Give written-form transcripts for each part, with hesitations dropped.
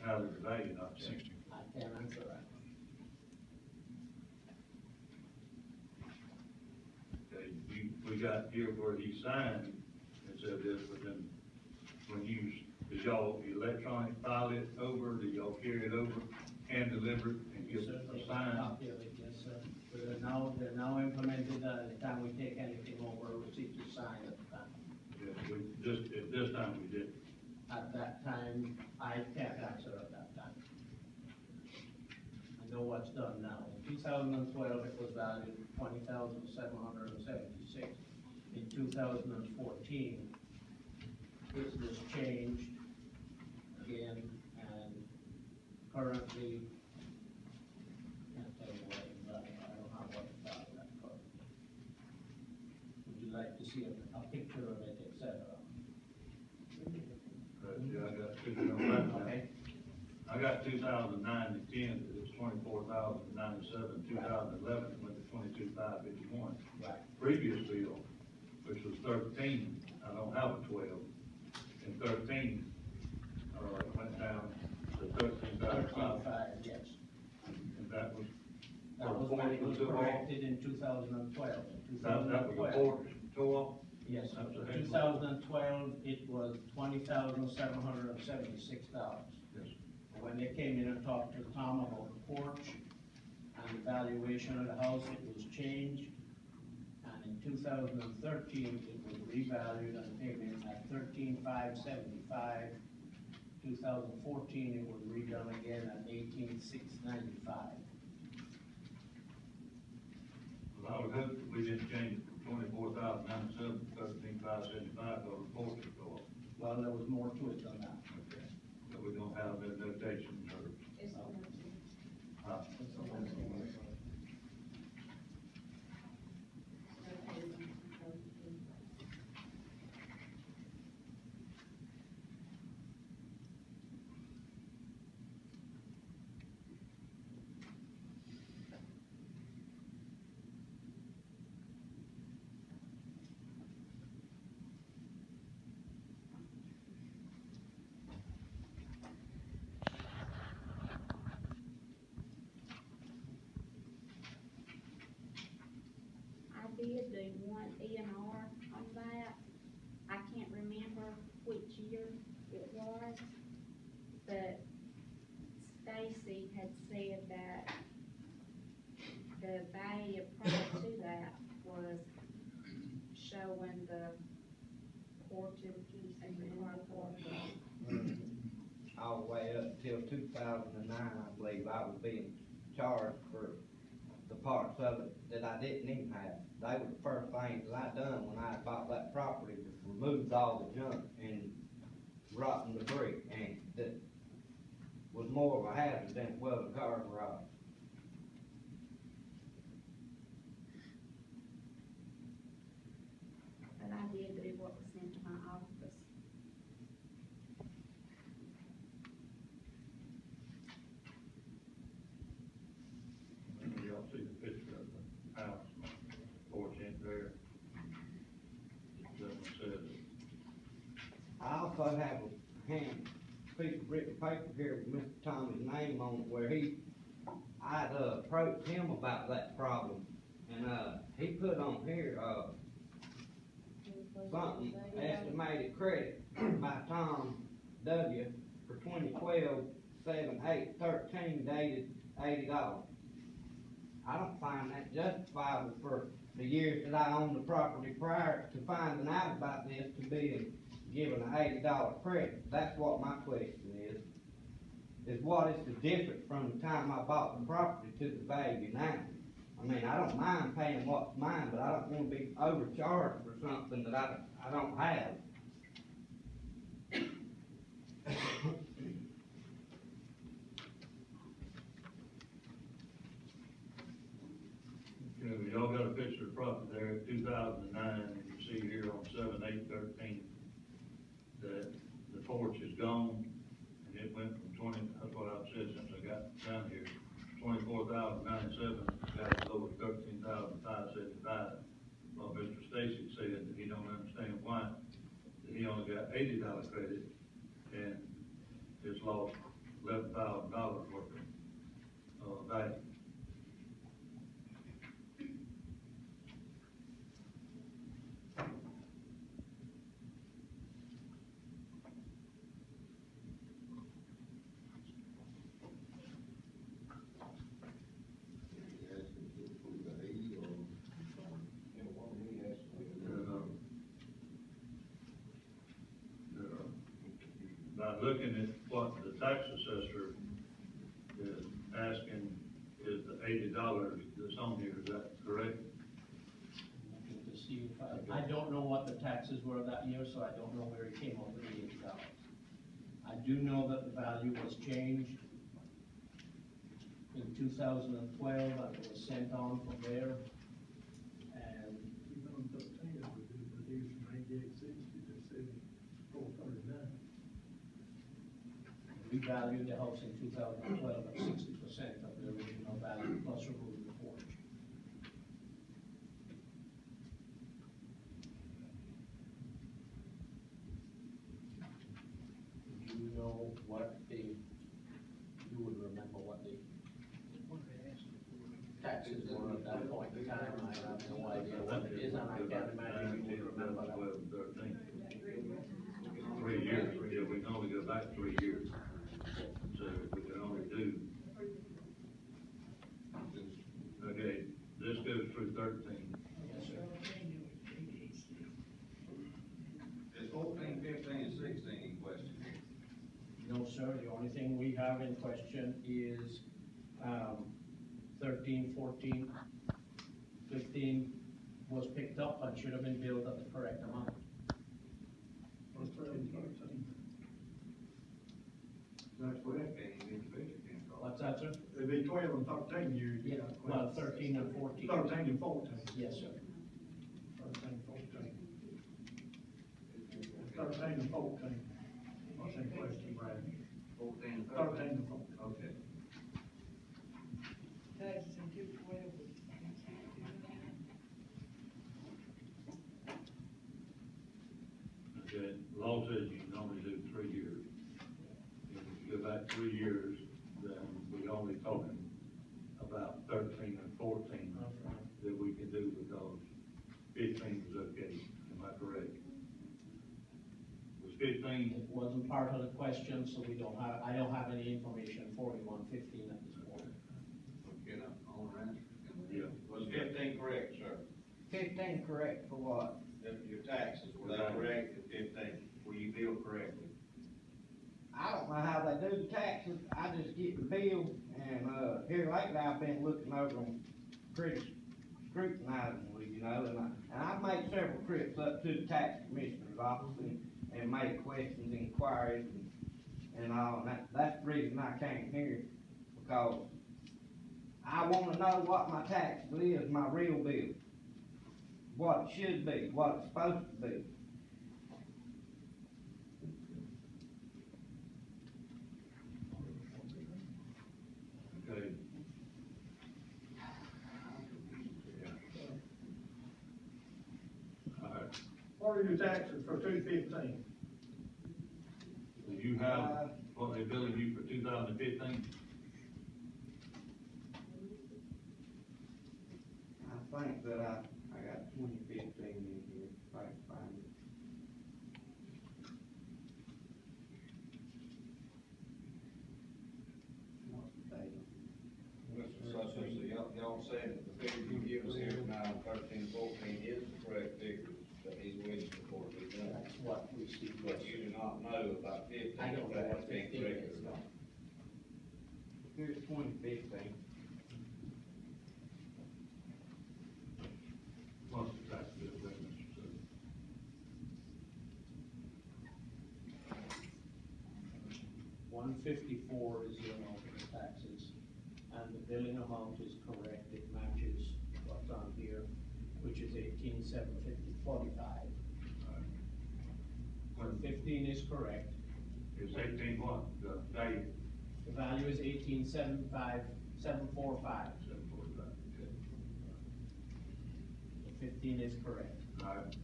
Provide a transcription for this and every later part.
how did the value not change? I can't answer that. Okay, we got here where he signed, and said this, but then, when you, did y'all electronic file it over, did y'all carry it over, hand deliver it, and give Yes, sir. a sign? Copy of it, yes, sir. They're now implemented, the time we take anything over, receipt to sign at the time. Yes, at this time we did. At that time, I can't answer at that time. I know what's done now. In 2012, it was valued at $20,776. In 2014, business changed again, and currently, can't tell you what it's valued. I don't have what it's valued at currently. Would you like to see a picture of it, et cetera? Yeah, I got two, now. Okay. I got 2009 to 10, it's 24,097, 2011 went to 22,551. Right. Previous bill, which was 13, I don't have a 12, and 13, it went down to 13,500. 13.5, yes. And that was, That was when it was corrected in 2012. In that was a 2012, quarter, tore yes, That's a in 2012, it was $20,776. yes. When they came in and talked to Tom about the porch and the valuation of the house, it was changed. And in 2013, it was revalued and came in at 13,575. 2014, it was redone again at 18,695. Well, I would hope that we didn't change it from 24,097 to 13,575, or the porch would go up. Well, there was more to it than that. Okay. But we don't have the notations or, It's uh, I did do one ENR on that. I can't remember which year it was, but Stacy had said that the value prior to that was showing the porches and the carport. All the way up till 2009, I believe, I was being charged for the parts of it that I didn't even have. They were the first things that I done when I bought that property, was removed all the junk and rotten debris, and that was more of a hazard than it was a car garage. But I did do what was sent to my office. y'all see the picture of the house, porch in there. That one says, I also have a piece of written paper here with Mr. Tommy's name on it, where I'd approached him about that problem, and, he put on here, something, estimated credit by Tom W. for 2012-7/8/13 dated $80. I don't find that justifiable for the years that I owned the property prior to finding out about this to be given an $80 credit. That's what my question is what is the difference from the time I bought the property to the value now? I mean, I don't mind paying what's mine, but I don't wanna be overcharged for something that I don't have. you know, y'all got a picture of the property there, 2009, and you see here on 7/8/13 that the porch is gone, and it went from 20, that's what I've said since I got down here, 24,097, got as low as 13,575. Well, Mr. Stacy said that he don't understand why, that he only got $80 credit, and it's lost $11,000 worth of value. By looking at what the tax assessor is asking, is the $80 that's on here, is that correct? Looking to see if I don't know what the taxes were that year, so I don't know where it came up with the $80. I do know that the value was changed in 2012, and it was sent on from there. And we valued the house in 2012 at 60% of the original value plus removing the porch. Do you know what you would remember what the taxes were at that point in time? I have no idea what it is, and I can't imagine you would remember that. 13. 3 years, yeah, we can only go back 3 years. So we can only do. Okay, this goes through 13. Yes, sir. Is 14, 15, and 16 in question? No, sir, the only thing we have in question is, 13, 14, 15 was picked up and should have been billed at the correct amount. That's correct. What's that, sir? It'd be 12 and 13 years. Yeah, well, 13 and 14. 13 and 14. Yes, sir. 13, 14. 13 and 14. What's in question, Brad? 14 and 13 and 14. Okay. Taxes in 212. Okay, law says you can only do 3 years. If you go back 3 years, then we're only talking about 13 and 14 that we can do because 15 was okay, am I correct? Was 15, It wasn't part of the question, so I don't have any information for you on 15 at this point. Get an owner answer. yeah, Was 15 correct, sir? 15 correct for what? Your taxes, were they correct at 15? Were you billed correctly? I don't know how they do the taxes, I just get the bill, and, here lately I've been looking over them, pretty scrutinizing, you know, and I've made several trips up to the tax commissioner's office and made questions, inquiries, and all, and that's the reason I came here, because I wanna know what my tax bill is, my real bill. What it should be, what it's supposed to be. okay. All right, What are your taxes for 215? do you have what they're billing you for 2015? I think that I got 2015 in here, if I can find it. What's the date? So y'all saying that the figure you give us here now, 13, 14 is the correct figure that he's waiting for to be done? That's what we see. But you do not know about 15. I don't know what if that's 15 correct is, or no. not. Here's 2015. What's the tax bill, there, Mr. Sutton? 154 is the amount of the taxes, and the billing amount is correct, it matches what's on here, which is 18,745. 115 is correct, It's 18 what, the value? the value is 18,745. 745, okay. The 15 is correct. All right,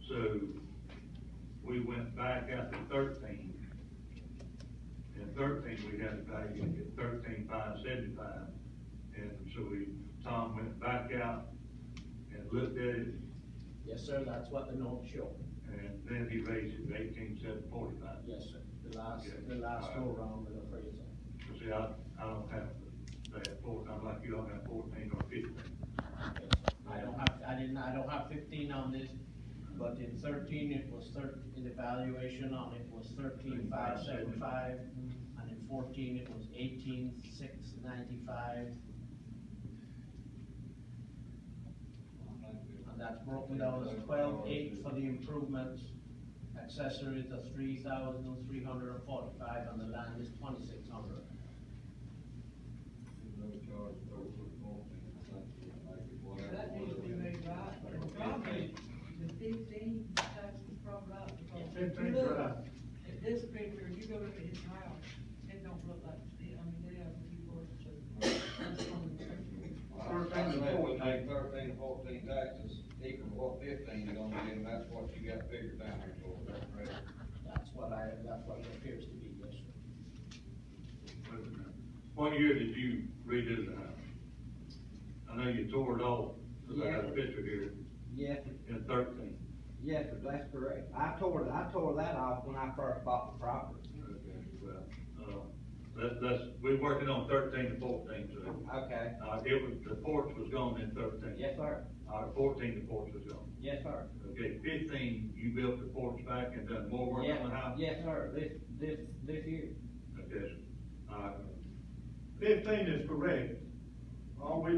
so we went back after 13, and 13 we had it valued at 13,575. And so Tom went back out and looked at it, Yes, sir, that's what the notes show. and then he raised it to 18,745. Yes, sir, the Okay. last All go right. round with appraisal. So see, I don't have that 14, I'm like you, don't have 14 or 15. I don't have 15 on this, but in 13, it was the valuation on it was 13,575, and in 14, it was 18,695. And that's broken down as 12,800 for the improvements, accessories of 3,345, and the land is 2,600. No charge for 14, I think we can make it whatever. That needs to be made right, but the problem is, the 15 tax is probably right, because if you 15's look right. at this picture, if you go look at his house, it don't look like, I mean, they have a few words to, that's on the picture. I said we make 13, 14 taxes equal to what 15 is gonna be, and that's what you got figured down here for, is that correct? That's what it appears to be, yes, sir. Wait a minute. What year did you redo the house? I know you tore it off, because I got a picture here, Yes, in 13. yes, sir, that's correct. I tore that off when I first bought the property. Okay, well, we're working on 13 and 14, so, Okay, the porch was gone in 13. yes, sir, 14, the porch was gone. yes, sir. Okay, 15, you built the porch back and done more work on the house? Yes, sir, this year. Okay, so, 15 is correct. All we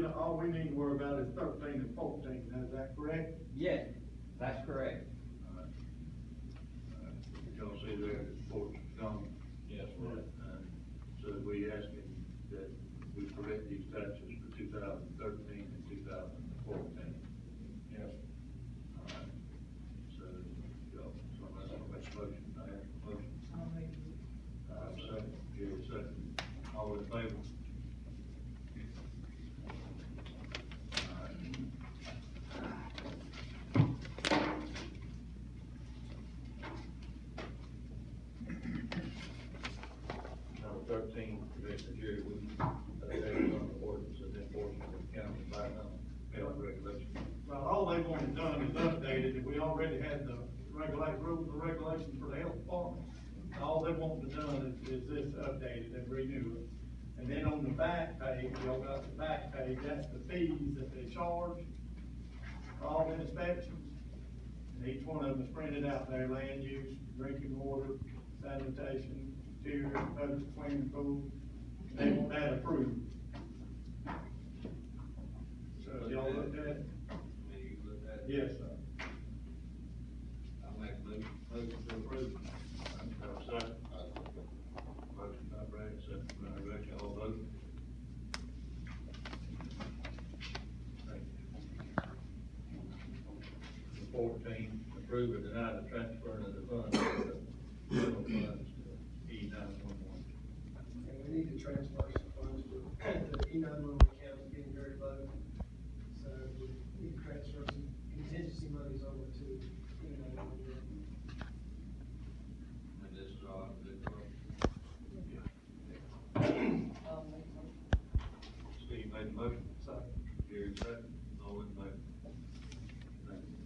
need to worry about is 13 and 14, is that correct? Yes, that's correct. y'all see there, the porch is gone. Yes, And so we asking that we correct these taxes for 2013 and 2014. Yes. All right. So, y'all, somebody make a motion, I have a motion. I'll make it. Second, Jerry, second. All in favor? All right. Number 13, Commissioner Jerry Wood, on the ordinance of enforcement of county environmental health regulations. Well, all they wanted done is updated, and we already had the rules and regulations for the health department. All they want to done is this updated and renew it. And then on the back page, y'all got the back page, that's the fees that they charge for all the inspections. And each one of them is printed out there, land use, drinking water, sanitation, interior, public swimming pool. They want that approved. So y'all looked at it? You look at it? Yes, sir. I'll make a motion to approve. Have a second? Motion by Brad, second by Rex, all vote. Thank you. 14, approve or deny the transfer of the funds, general funds to E911. And we need to transfer some funds to the E911 account, is getting very low. So we need to transfer some contingency monies over to E911. And this is all, I'll make it. Steve made the motion. Second. Gary second. All in favor? Thank you.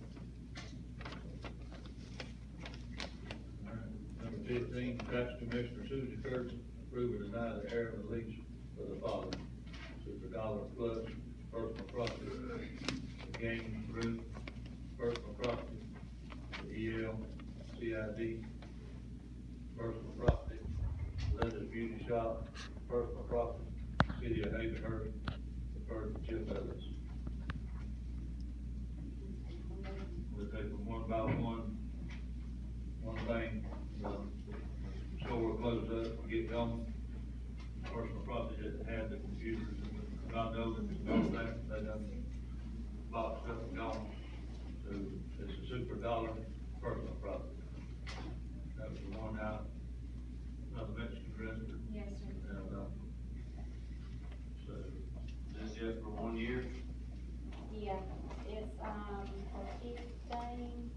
All right. Number 15, Tax Commissioner Susie Kurtz, approve or deny the air release for the following: Super Dollar Plus, personal property, the game room, personal property, the EL, CID, personal property, Linda's Beauty Shop, personal property, City of Havenhurst, deferred to Chip Ellis. We'll take them one by one thing, store will close up, we get going. Personal property that had the computers and the condos and all that, they done boxed up and gone. So it's a Super Dollar personal property. That was the one out, another Mexican restaurant. Yes, sir. And, so, this just for 1 year? Yeah, it's, for 15,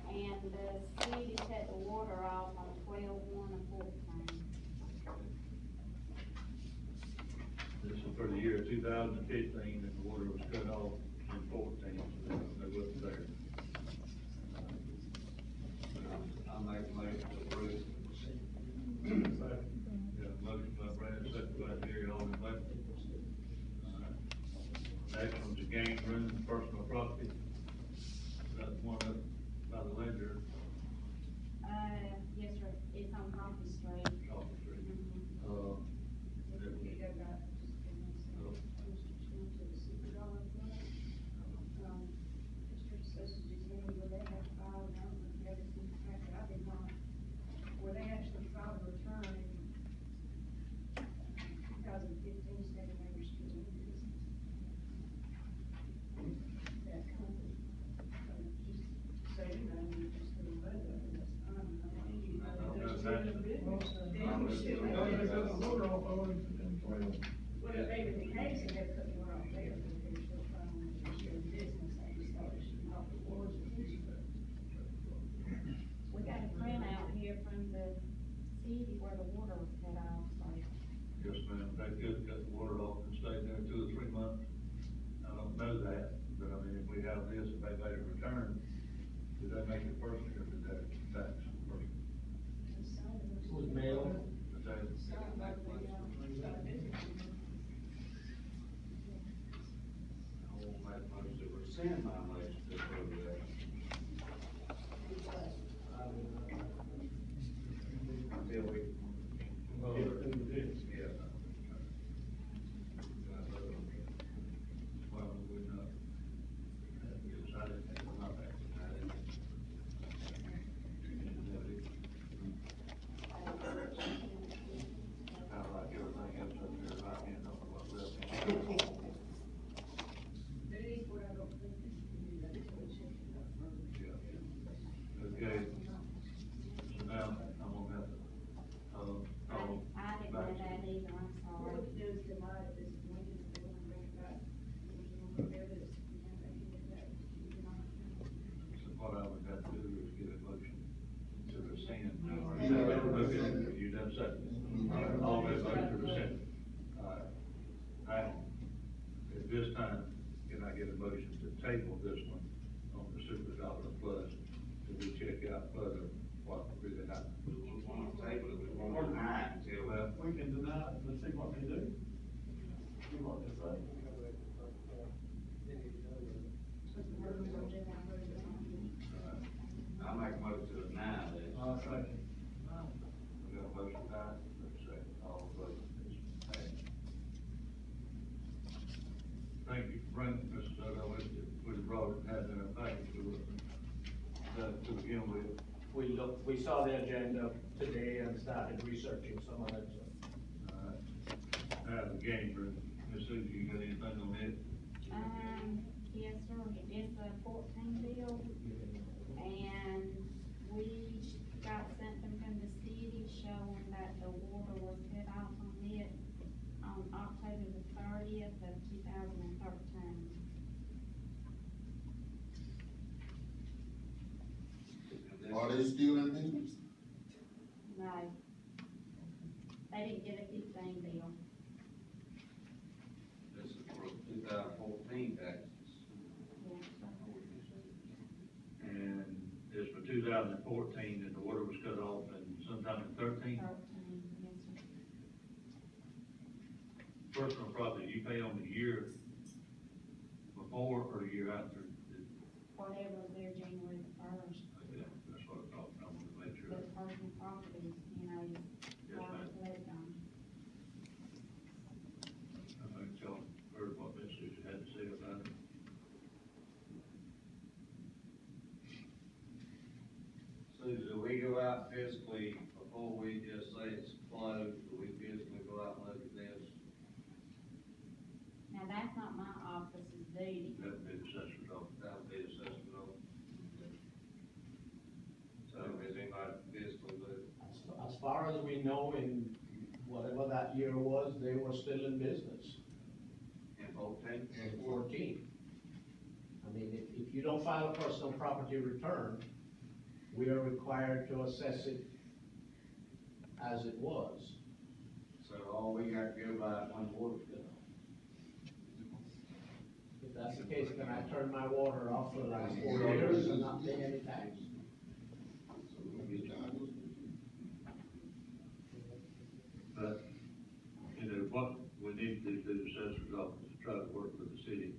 and the city cut the water off on 12/1 of 14. 2015, and the water was cut off in 14, so they wasn't there. I make a motion to approve. Got a motion by Brad, second by Jerry, all in favor? Next one's a game room, personal property. That's one up by the ledger, Yes, sir, it's on Coffee Street. off the street. Mhm. Where they actually filed a return in 2015, stating they were still in business. That company, just so you know, you just do a budget, and that's fine. I don't think anybody I don't know that's that. still in business, then I'm you just- still I'm have just- business. Motor off of it, and then 12. Well, if they were the case, and they cut the water off there, but they're still trying to share business, I just thought it should be off the boards. We got a print out here from the city where the water was cut off, so. Yes, ma'am, they could cut the water off and stay there 2 or 3 months. I don't know that, but I mean, if we have this, if they made a return, did they make it personally or did they tax personally? It was mailed. But they, I will make a motion to rescind my motion to approve that. Until we. Yeah. well, we not, because I didn't think about that. Kind of like everything else up there, right hand on what left hand. That is what I don't think they should do, that's what it should be. Okay, so now, I'm gonna have to, I didn't know that either, I'm What sorry. we do is deny it this morning, if they want to bring it back, we're gonna prepare this, and they can get that, you know. so what I would have to do is get a motion to rescind. Yes. Okay, you done second. All those vote to rescind. Now, at this time, can I get a motion to table this one on the super dollar plus, till we check out further what really happened? We want to table it, we want to deny it until. Well, We can deny it, let's see what they do. See what they say. I make a motion to deny this. Second. we got a motion by, let's say, all vote. Thank you for bringing this, I wish that we brought it, had been a package to begin with. We saw the agenda today and started researching some of it, so. Now, the game room, Ms. Susie, you got anything on it? Yes, sir, it's a 14 bill, and we got something from the city showing that the water was cut off on it on October the 30th of 2013. Are they still in business? No. They didn't get a 15 bill. This is for 2014 taxes. Yes, sir. And it's for 2014, and the water was cut off in sometime in 13. 13, yes, sir. Personal property, you pay on the year before or the year after? Whatever was there January the 1st. Okay, that's what I thought, I wanted to make sure. But personal property, you know, is Yes, how ma'am. it's let on. I think y'all heard what Ms. Susie had to say about it. Susan, do we go out physically, before we just say it's closed, do we physically go out and look at this? Now, that's not my office's duty. That would be the assessor's office. That would be assessment of. So has anybody physically looked? As far as we know, in whatever that year was, they were still in business. In 14? In 14. I mean, if you don't file a personal property return, we are required to assess it as it was. So all we got to go by is when the water's cut off. that's the case, can I turn my water off for like 4 years and not pay any tax? But, you know, what we need to do through the assessor's office is try to work with the city,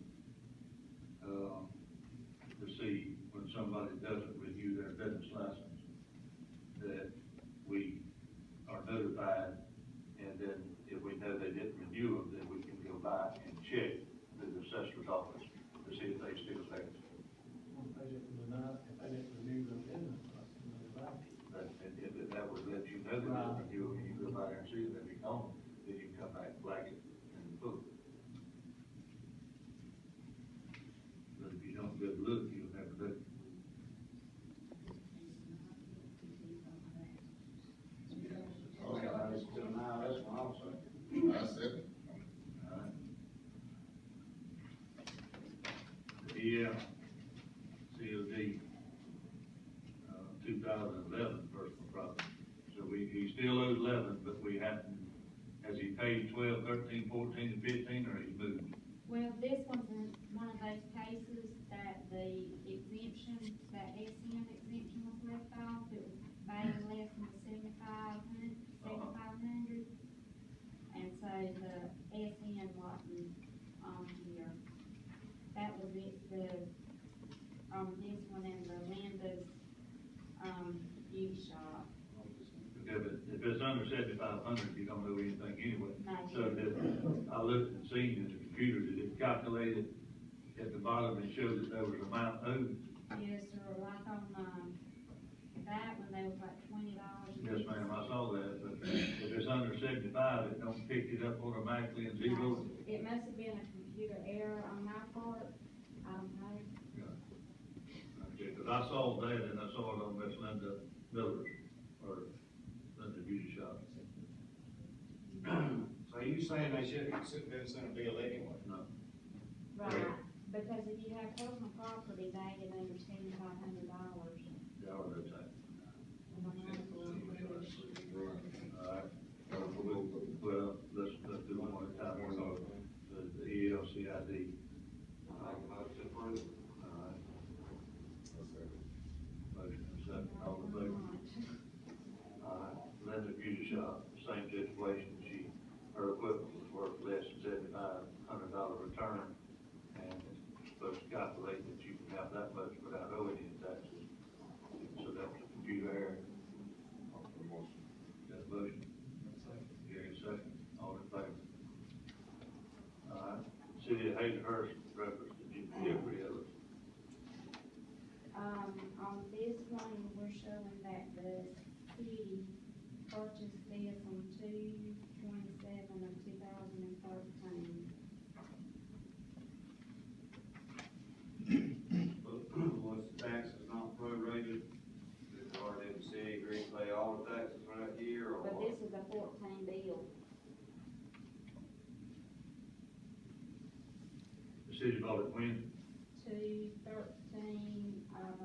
to see when somebody doesn't renew their business license, that we are notified, and then if we know they didn't renew them, then we can go back and check through the assessor's office to see if they still have. If I didn't renew the business license, But, and if that would let you know that they renew them, you go by there and see them, if you don't, then you come back and flag it and book. But if you don't go look, you'll never do. Okay, I listen to them now, that's one also. I said it. Alright. Yeah, COD, 2011 personal property. So he still owes 11, but we happen, has he paid 12, 13, 14, and 15, or he's moved? Well, this one's one of those cases that the exemption, that SN exemption was left off, it was paying less than the 7,500. And so the SN wasn't on here. That was it, this one and the Linda's, beauty shop. Okay, but if it's under 7,500, you don't know anything anyway. No. So that, I looked and seen in the computer, did it calculate it at the bottom and showed that there was amount owed? Yes, sir, like on, that one, they was like $20. Yes, ma'am, I saw that, but if it's under 75, it don't pick it up automatically and zero it. It must have been a computer error on my part, I don't know. Okay, cause I saw that and I saw it on Miss Linda Miller's, or Linda Beauty Shop. So you saying they shouldn't been sent a bill anyway? No, Right, because if you have personal property valued under $7,500. they are that type. Alright, well, let's do one more time, the ELCID. Make a motion to approve. Alright. Motion and second, all in favor? Alright, Linda Beauty Shop, same situation, her equipment was worth less than $7,500 return, and it's supposed to calculate that you can have that much without owing any taxes. So that was a computer error. Got a motion? Gary, second, all in favor? Alright, City of Hazelhurst, reference to Jeffrey Ellis. On this one, we're showing that the city purchased this on 2/27 of 2013. Was the taxes not prorated? Or did the city agree to pay all the taxes for that year, or But what? this is a 14 bill. The city bought it when? 2/13 of,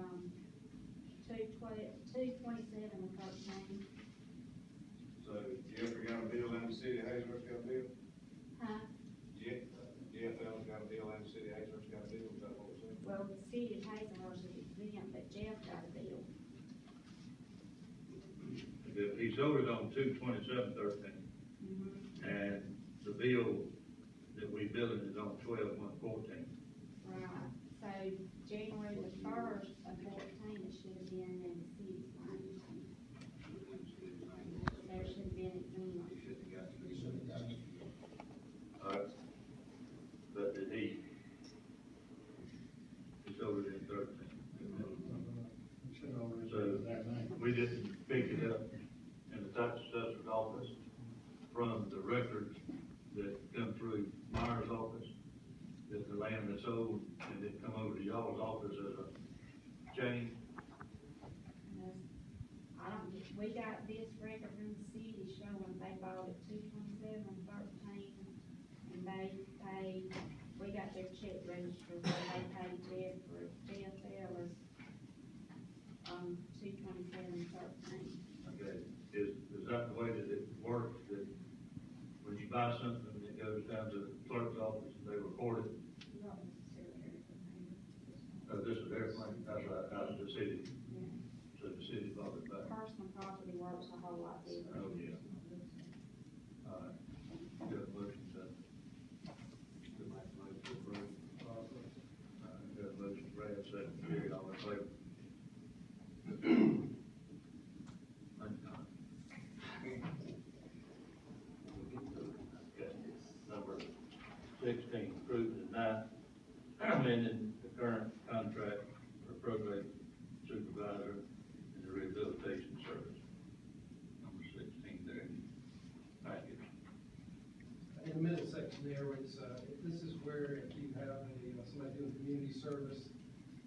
2/27 of 13. So Jeffrey got a bill and the city of Hazlehurst got a bill? Huh? JFL's got a bill and the city of Hazlehurst got a bill, is that what we're saying? Well, the city of Hazelhurst is exempt, but Jeff got a bill. He sold it on 2/27/13, and the bill that we billed is on 12/1/14. Right, so January the 1st of 14, it should have been in the city's name. There should have been exempt. You shouldn't have got it. Alright, but did he sold it in 13. So, we didn't pick it up in the tax assessor's office from the records that come through Myers' office, that the land that's sold, and it come over to y'all's office as a change. We got this record from the city showing they bought it 2/27/13, and they paid, we got their check register, where they paid Jeff Ellis, 2/27/13. Okay, is that the way that it works, that when you buy something, it goes down to the clerk's office and they record it? Not necessarily. looks a whole lot bigger. Oh, yeah. All right, got a motion to. Got a motion, Brad, second, Jerry, all in favor? Okay, number 16, approve and deny amending the current contract for probate supervisor in the rehabilitation service. Number 16 there. Package. In the middle section there, it's, this is where if you have somebody doing community service,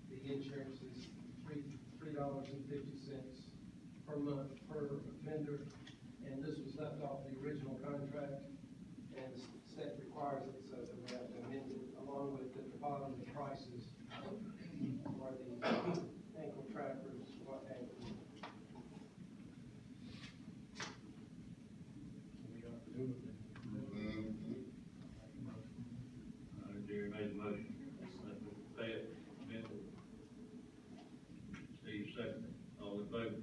the insurance is $3.50 per month per offender. And this was left off the original contract, and the state requires it, so that we have to amend it, along with at the bottom, the prices for the ankle trackers, what have you. We got to do with it. Jerry made the motion. Pay it, amended. Steve seconded. All in favor?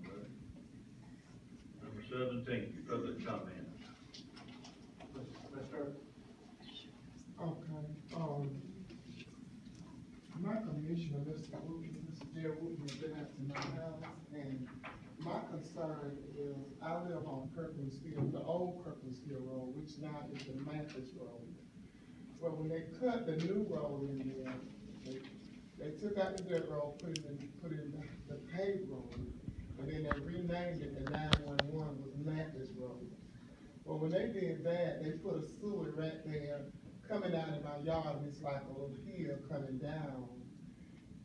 All right. Number 17, public comment. Okay, my commissioner, Mr. Wooten, Mr. Jerry Wooten, has been out to my house, and my concern is, I live on Kirklandsville, the old Kirklandsville Road, which now is the Mathis Road. Well, when they cut the new road in there, they took out the dirt road, put in the paved road, and then they renamed it, the 911 was Mathis Road. Well, when they did that, they put a sewer right there, coming out of my yard, and it's like a little hill coming down.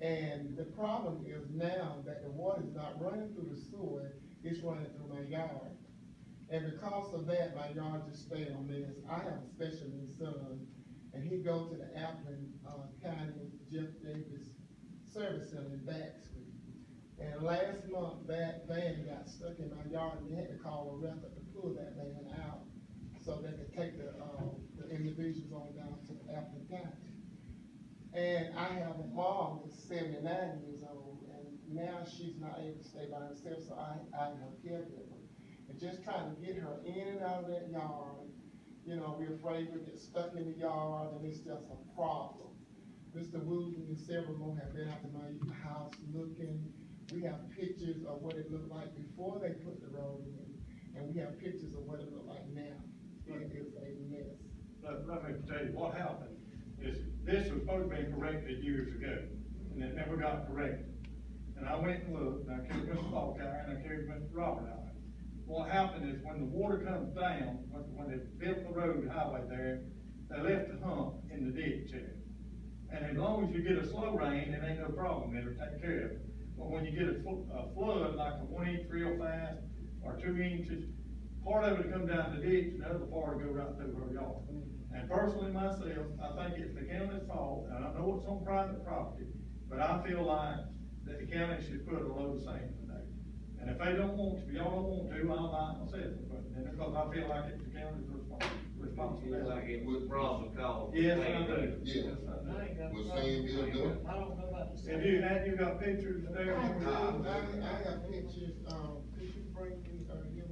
And the problem is now that the water is not running through the sewer, it's running through my yard. And because of that, my yard just stayed a mess. I have a special needs son, and he goes to the Appleton County Jeff Davis Service Center in Back Street. And last month, that van got stuck in my yard, and they had to call a record to pull that van out so they could take the individuals on down to the Appleton County. And I have a mom that's 79 years old, and now she's not able to stay by herself, so I'm her caregiver. And just trying to get her in and out of that yard, you know, we're afraid we'll get stuck in the yard, and it's just a problem. Mr. Wooten and several more have been out to my house looking. We have pictures of what it looked like before they put the road in, and we have pictures of what it looked like now. It is a mess. Let me tell you, what happened is, this was supposed to be corrected years ago, and it never got corrected. And I went and looked, and I carried Mr. Falk out, and I carried Mr. Robert out. What happened is, when the water comes down, when they built the road highway there, they left a hump in the ditch there. And as long as you get a slow rain, it ain't no problem, it'll take care of it. But when you get a flood, like a 1 inch real fast, or 2 inches, part of it will come down the ditch, and the other part will go right through her yard. And personally myself, I think it's the county's fault, and I know it's on private property, but I feel like that the county should put a load of sand in there. And if they don't want to, if y'all don't want to, I'll buy it myself, but then, because I feel like it's the county's responsibility. Like it was problem called. Yes, I do. Yeah. Yes, I do. I ain't got. Was saying Bill do it? I don't know about the. Have you got pictures there? I have pictures, could you bring me,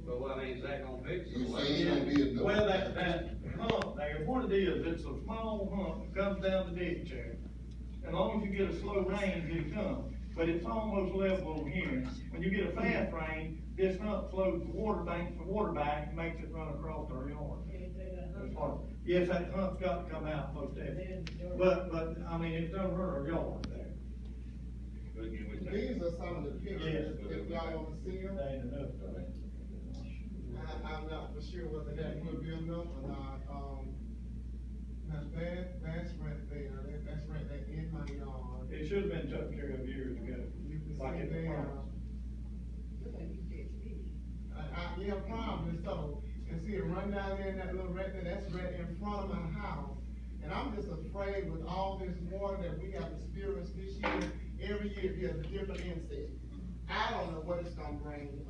But what I mean, is that gonna fix it? You saying it gonna be enough? Well, that hump, there, what it is, it's a small hump that comes down the ditch there. As long as you get a slow rain, it comes, but it's almost level over here. When you get a fast rain, this hump flows the water bank and makes it run across our yard. That's part of it. Yes, that hump's got to come out most definitely, but, I mean, it doesn't hurt our yard there. these are some of the pictures, if y'all wanna see them. That ain't enough, though. I'm not for sure whether that will be enough or not, now that's right there, that's right there in my yard. It should have been taken care of years ago, You can like see in the there. front. Yeah, probably so, and see it run down there in that little red there, that's right in front of my house. And I'm just afraid with all this water that we have experienced this year, every year there's a different insect. I don't know what it's gonna bring,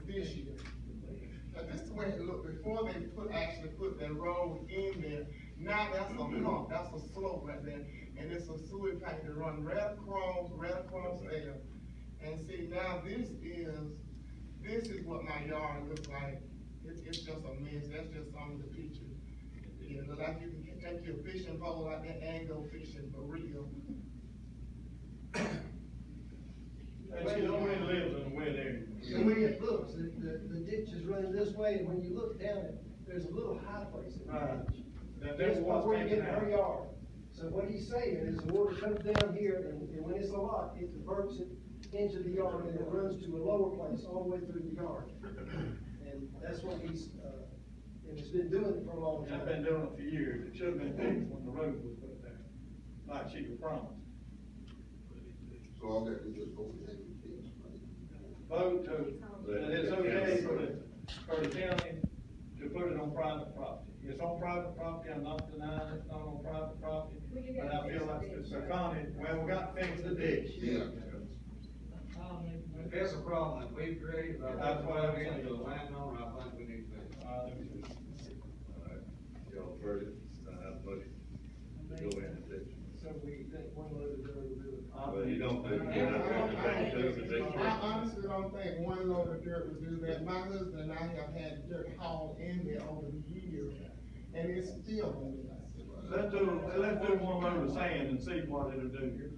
this year. This is the way it looked before they actually put that road in there. Now that's a hump, that's a slope right there, and it's a sewer pipe that run right across there. And see, now this is this is what my yard looks like. It's just a mess. That's just some of the pictures. Yeah, look like you can take your fishing pole out there and go fishing for real. And she already lives in a wet area. The way it looks, the ditch is running this way, and when you look down it, there's a little high place in the Right. ditch. That's That's what's where you taken get her out. yard. So what he's saying is the water comes down here, and when it's a lot, it diverts it into the yard, and it runs to a lower place all the way through the yard. And that's what he's, and he's been doing it for a long I've been time. doing it for years. It should have been fixed when the road was put there, like she was promised. So all that is just go ahead and fix, right? Vote to, that it's okay for the county to put it on private property. It's on private property, I'm not denying it's not on private property, but I feel like it's the county, well, we got to fix the ditch. Yeah. If there's a problem that we've created, That's what I'm saying. into the landowner, I think we need to fix it. Let me see. Alright, y'all heard it, I have a motion, go ahead and fix it. So we think one load of dirt will do it. Well, you don't think, you're not going to take two, but they I honestly don't think one load of dirt would do that. My husband and I have had dirt hauled in there over the years, and it's still a mess. Let's do one load of sand and see what it'll do.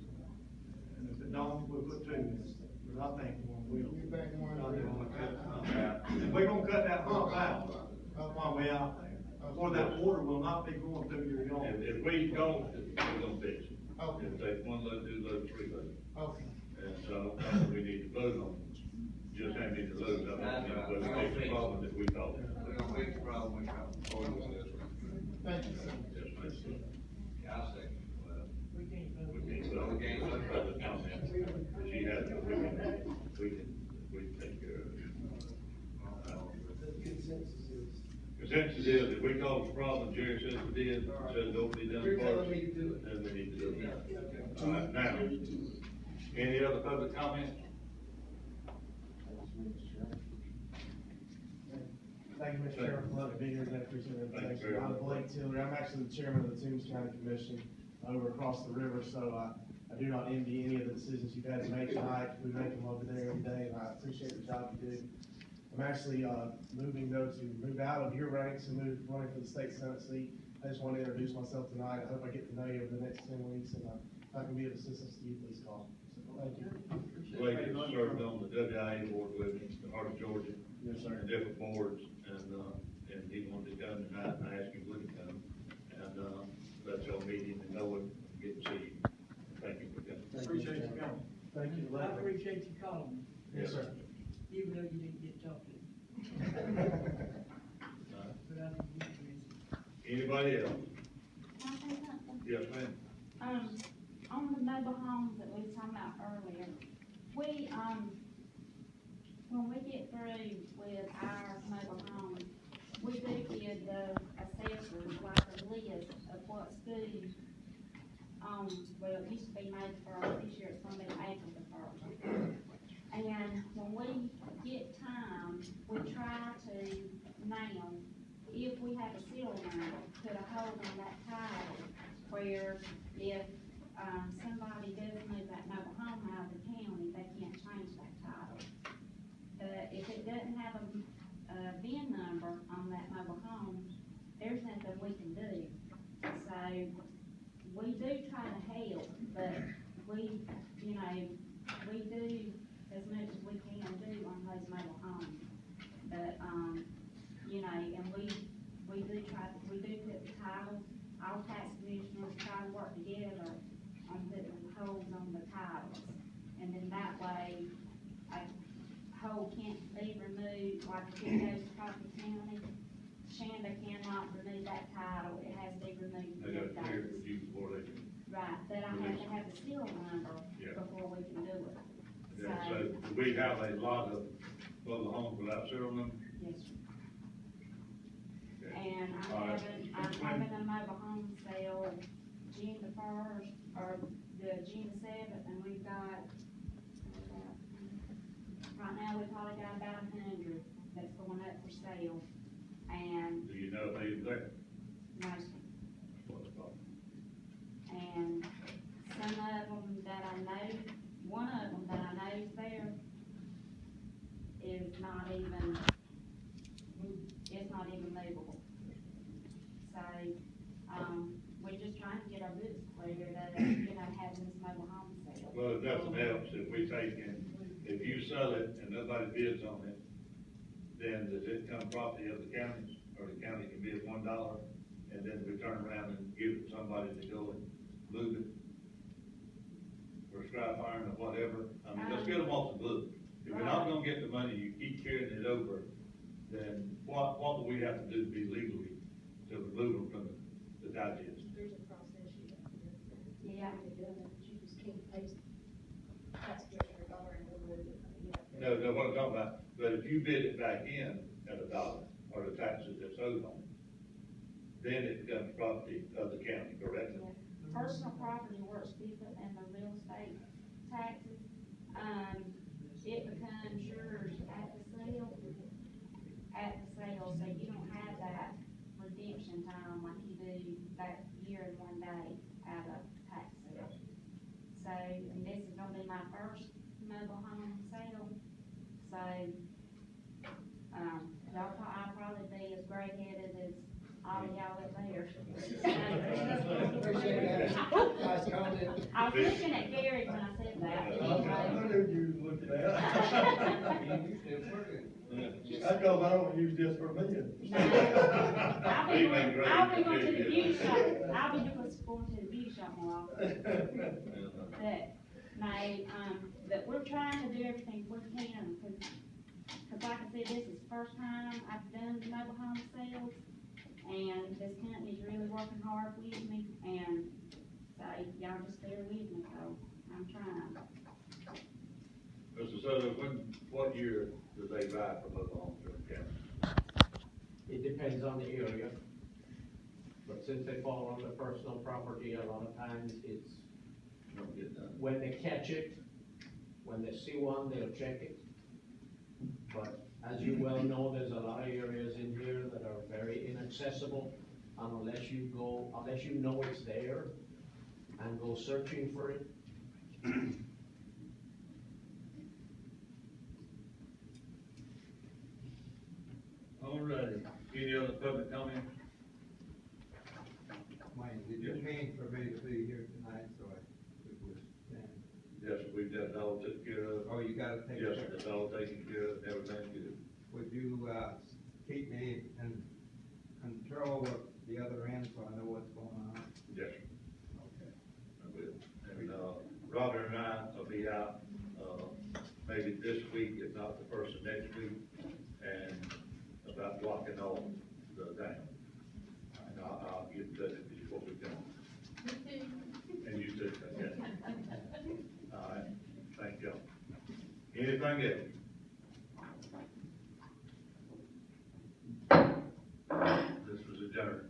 And if it don't, we'll put two in, but I think one will. You think one I will? think we'll cut it out. And we're gonna cut that hump out while we're out there, or that water will not be going through your yard. If we don't, we're gonna fix it. Okay. It'll take one load, two loads, three loads. Okay. And so, I don't think we need to vote on it. Just how many loads, I don't think, but it's a problem that we call it. We're gonna fix the problem we got. Thank you, sir. Yes, ma'am. Yeah, I say. Well, We can't vote. we can't vote, we can't vote for the comment. She has, we can take care of it. The consensus is, Consensus is, if we cause a problem, Jerry says we did, says don't be done you're first, telling me to do it. then we need to do it. Okay. All right, now, any other public comment? Thank you, Mr. Chairman, for letting me be here today, appreciate it. Thank you very I'm much. Blake Tiller, I'm actually the chairman of the Toombs County Commission over across the river, so I do not envy any of the decisions you've had to make tonight. We make them over there every day, and I appreciate the job you do. I'm actually, moving though to move out of your ranks and running for the state senate seat. I just want to introduce myself tonight. I hope I get to know you over the next 10 weeks, and if I can be of assistance to you, please call. So, thank you. Blake has served on the WIA board with me, the Heart of Georgia. Yes, sir. And different boards, and he wanted to come tonight, and I asked him would he come, and, let y'all meet him and know him, and get to see him. Thank you for coming. Thank Appreciate you coming. Thank you. I appreciate you calling me, Yes, sir. even though you didn't get talked to. But I didn't get to. Anybody else? Can I say something? Yes, ma'am. On the mobile homes that we was talking about earlier, we, when we get through with our mobile homes, we do give the assessors like a list of what's due. Well, it used to be May the first, this year it's gonna be April the first. And when we get time, we try to now, if we have a serial number, put a hold on that title, where if, somebody does move that mobile home out of the county, they can't change that title. If it doesn't have a VIN number on that mobile home, there's nothing we can do. So, we do try to help, but we, you know, we do as much as we can do on those mobile homes. But, you know, and we do put the titles, all tax commissioners try to work together on putting holds on the titles. And then that way, a hold can't be removed, like if it goes to Coffee County, Shanda cannot remove that title, it has to be removed. They got within to clear it days. with you before they can. Right, but I have to have the serial number Yeah. before we can do it. Yeah, so we have a lot of mobile homes without serial number. Yes, sir. Okay. And All right. I'm having a mobile home sale June the first, or the June the seventh, and we've got, right now, we probably got about 100 that's going up for sale, and Do you know if he's there? most, That's what it's called. and some of them that I know, one of them that I know is there is not even, it's not even movable. So, we're just trying to get our books clear to, having this mobile home sale. Well, if nothing else, if we take and, if you sell it and nobody bids on it, then does it become property of the county, or the county can bid $1, and then we turn around and give it to somebody to go and move it? Or scrap iron or whatever, I mean, let's get them off the book. If you're not gonna get the money, you keep carrying it over, then what do we have to do to be legally to remove them from the digest? There's a process you have to go through. Yeah. You just can't paste tax district dollar and remove it. You have to- No, what I'm talking about, but if you bid it back in at $1, or the taxes that's owed on it, then it becomes property of the county, correct? Yeah. Personal property works different than the real estate taxes. It becomes yours at the sale, so you don't have that redemption time like you do that year and 1 day at a tax sale. So, and this is gonna be my first mobile home sale, so, I'll probably be as gray-headed as all of y'all up there. Appreciate that. Nice comment. I was looking at Gary when I said that. I knew you was looking at. You still working. That's cause I don't use this for me. I'll be going to the beauty shop, I'll be going to the beauty shop more often. But we're trying to do everything we can, cause like I said, this is the first time I've done mobile home sales, and this company's really working hard with me, and so y'all just bear with me, so I'm trying. Mr. Sutherland, what year do they buy from mobile homes in the county? It depends on the area. But since they fall under personal property, a lot of times it's Don't get done. when they catch it, when they see one, they'll check it. But as you well know, there's a lot of areas in here that are very inaccessible, and unless you know it's there and go searching for it. All righty, any other public comment? Wayne, did you mean for me to be here tonight, so it was, Yes, we've got it all taken care of. oh, you gotta take Yes, care. it's all taken care of, everything's good. Would you, keep me in control of the other end so I know what's going on? Yes, sir. Okay. I will. And, Robert and I will be out, maybe this week, if not the first of next week, and about blocking off the dam. And I'll get in touch with you before we come. And you too, okay? All right, thank y'all. Anything else? This was adjourned.